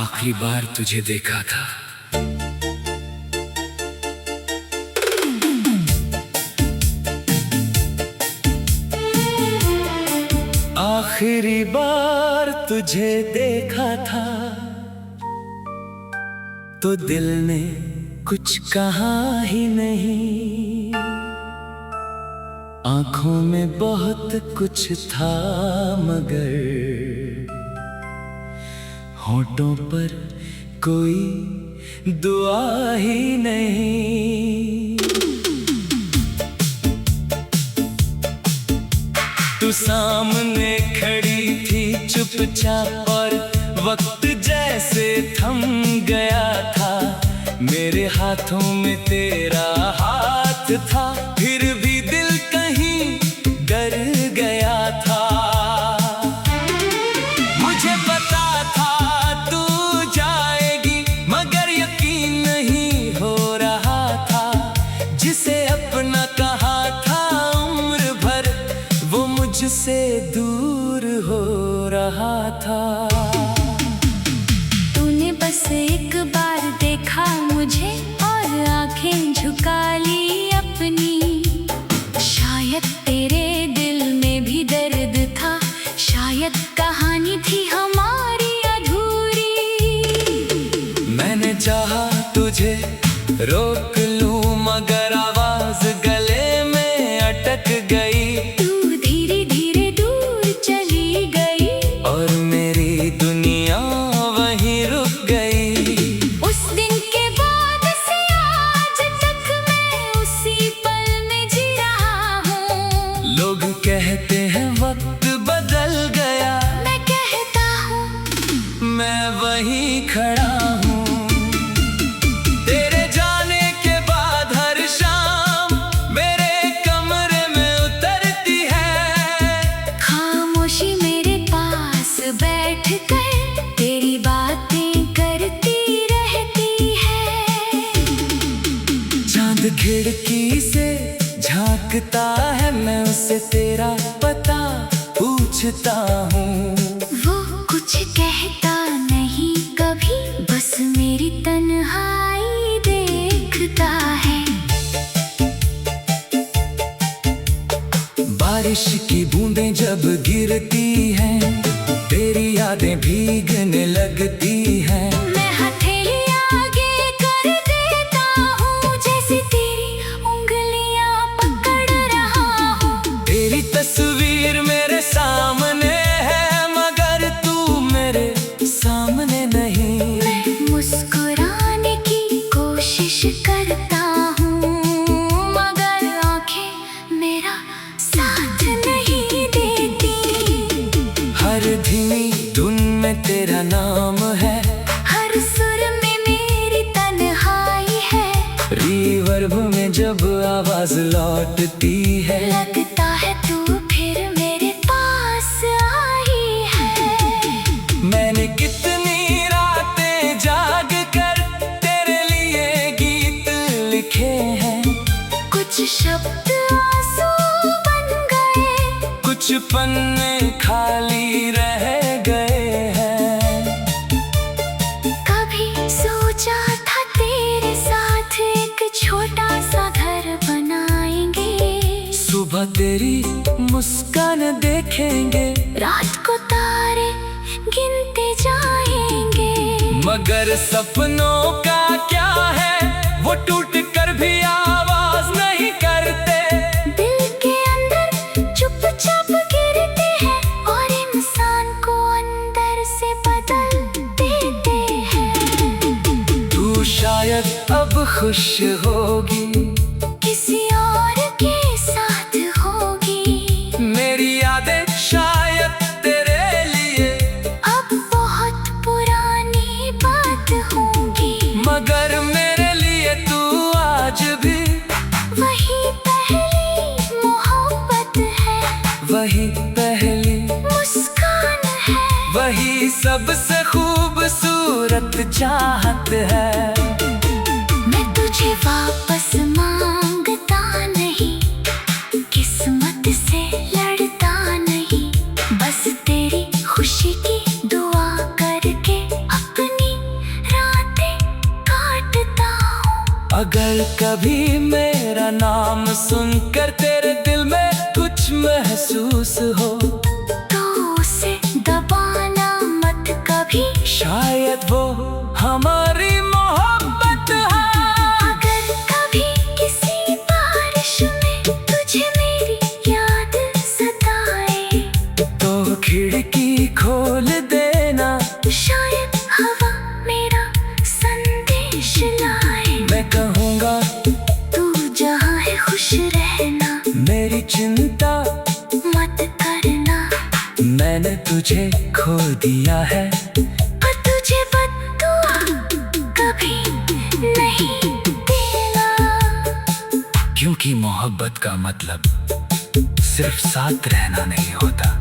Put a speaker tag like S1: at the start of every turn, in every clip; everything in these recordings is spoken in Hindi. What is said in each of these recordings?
S1: आखिरी बार तुझे देखा था। आखिरी बार तुझे देखा था तो दिल ने कुछ कहा ही नहीं। आंखों में बहुत कुछ था मगर होठों पर कोई दुआ ही नहीं। तू सामने खड़ी थी चुपचाप और वक्त जैसे थम गया था। मेरे हाथों में तेरा हाथ था, फिर भी दिल कहीं डर गया था। मुझे पता था तू जाएगी मगर यकीन नहीं हो रहा था। जिसे अपना कहा था उम्र भर वो मुझसे दूर हो रहा था।
S2: तूने बस एक बार देखा मुझे और आंखें झुका ली अपनी। शायद तेरे दिल में भी दर्द था, शायद कहानी थी हमारी अधूरी।
S1: मैंने चाहा तुझे रोक लूं मगर आवाज गले में अटक गई।
S2: तू धीरे धीरे दूर चली गई
S1: और मेरी दुनिया वहीं रुक गई।
S2: उस दिन के बाद से आज तक मैं उसी पल में जी रहा हूँ।
S1: लोग कहते हैं वक्त बदल गया,
S2: मैं कहता हूँ
S1: मैं वहीं खड़ा हूँ। तेरे जाने के बाद हर शाम मेरे कमरे में उतरती है।
S2: खामोशी मेरे पास बैठ कर तेरी बातें करती रहती है।
S1: चांद खिड़की से झांकता है, मैं उससे तेरा पता पूछता हूँ।
S2: वो कुछ कहता नहीं कभी, बस मेरी तन्हाई देखता है।
S1: बारिश की बूंदें जब गिरती हैं तेरी यादें भीगने लगती हैं।
S2: मैं हथेली आगे कर देता हूँ जैसे तेरी उंगलियां पकड़ रहा हूँ।
S1: तेरी तस्वीर मेरे सामने है मगर तू मेरे सामने नहीं।
S2: मैं मुस्कुराने की कोशिश करता हूँ मगर आंखें मेरा साथ नहीं देती।
S1: हर धीमी धुन में तेरा नाम है,
S2: हर सुर में मेरी तन्हाई है।
S1: रिवर्ब में जब आवाज लौटती है
S2: लगता है तू फिर मेरे पास आई है।
S1: मैंने कितनी रातें जाग कर तेरे लिए गीत लिखे हैं।
S2: कुछ शब्द आंसू बन गए,
S1: कुछ पन्ने खाली रह गए हैं।
S2: कभी सोचा था तेरे साथ एक छोटा सा घर बनाएंगे।
S1: सुबह तेरी मुस्कान देखेंगे,
S2: रात को तारे गिनते जाएंगे।
S1: मगर सपनों का क्या है वो टूट कर भी आवाज नहीं करते।
S2: दिल के अंदर चुपचाप गिरते हैं और इंसान को अंदर से बदल देते हैं।
S1: तू शायद अब खुश होगी,
S2: किसी और के साथ होगी।
S1: मेरी यादें शायद तेरे लिए
S2: अब बहुत पुरानी बात होगी,
S1: मगर मेरे लिए तू आज भी
S2: वही पहली मोहब्बत है,
S1: वही पहली
S2: मुस्कान है,
S1: वही सबसे खूबसूरत चाहत है।
S2: मैं तुझे वापस मांगता नहीं, किस्मत से लड़ता नहीं, बस तेरी खुशी की दुआ करके अपनी
S1: कभी मेरा नाम सुनकर तेरे दिल में कुछ महसूस हो
S2: तो उसे दबाना मत कभी,
S1: शायद वो हमारी मोहब्बत है।
S2: अगर कभी किसी बारिश में तुझे मेरी याद सताए
S1: तो खिड़की खोल देना,
S2: शायद हवा मेरा संदेश लाए।
S1: मैं कहूँगा
S2: तू जहाँ है खुश रहना,
S1: मेरी चिंता
S2: मत करना।
S1: मैंने तुझे खो दिया है,
S2: पर तुझे बद्दुआ कभी नहीं देना।
S1: क्योंकि मोहब्बत का मतलब सिर्फ साथ रहना नहीं होता,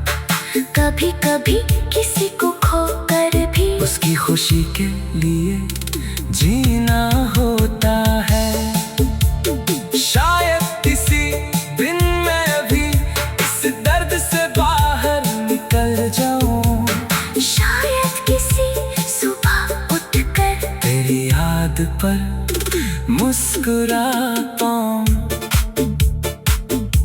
S2: कभी कभी किसी को खो कर भी
S1: उसकी खुशी के लिए जीना होता है। शायद किसी दिन मैं भी इस दर्द से बाहर निकल जाऊं,
S2: शायद किसी सुबह उठकर
S1: तेरी याद पर मुस्कुरा पाऊं।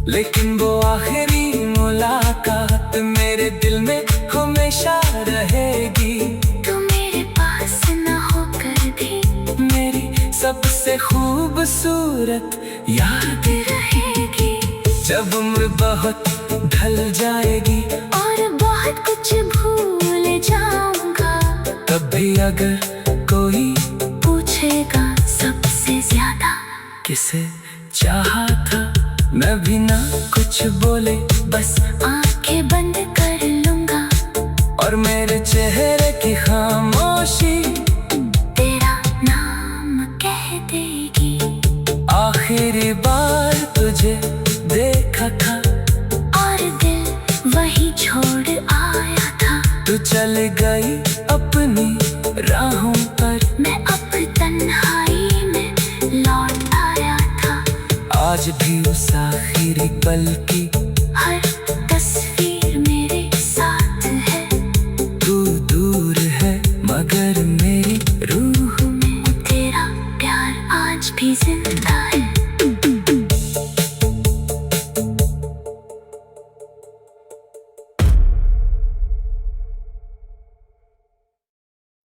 S1: लेकिन वो आखिरी मुलाकात मेरे दिल में हमेशा रहेगी।
S2: तू मेरे पास न होकर भी
S1: मेरी सबसे खूबसूरत याद
S2: रहेगी।
S1: जब उम्र बहुत ढल जाएगी
S2: और बहुत कुछ भूल जाऊंगा,
S1: तब भी अगर कोई
S2: पूछेगा सबसे ज्यादा
S1: किसे चाहा था, मैं भी ना कुछ बोले बस
S2: आंखें बंद कर लूंगा।
S1: और मेरे चेहरे की खामोशी
S2: तेरा नाम कह देगी।
S1: आखिरी बार तुझे देखा था
S2: और दिल वही छोड़ आया था।
S1: तू चल गई अपनी राहों पर,
S2: मैं अब तन्हाई में लौट आया था।
S1: आज भी उस आखिरी पल की
S2: हर तस्वीर मेरे साथ है।
S1: तू दूर है मगर मेरी रूह
S2: तेरा प्यार आज भी जिंदा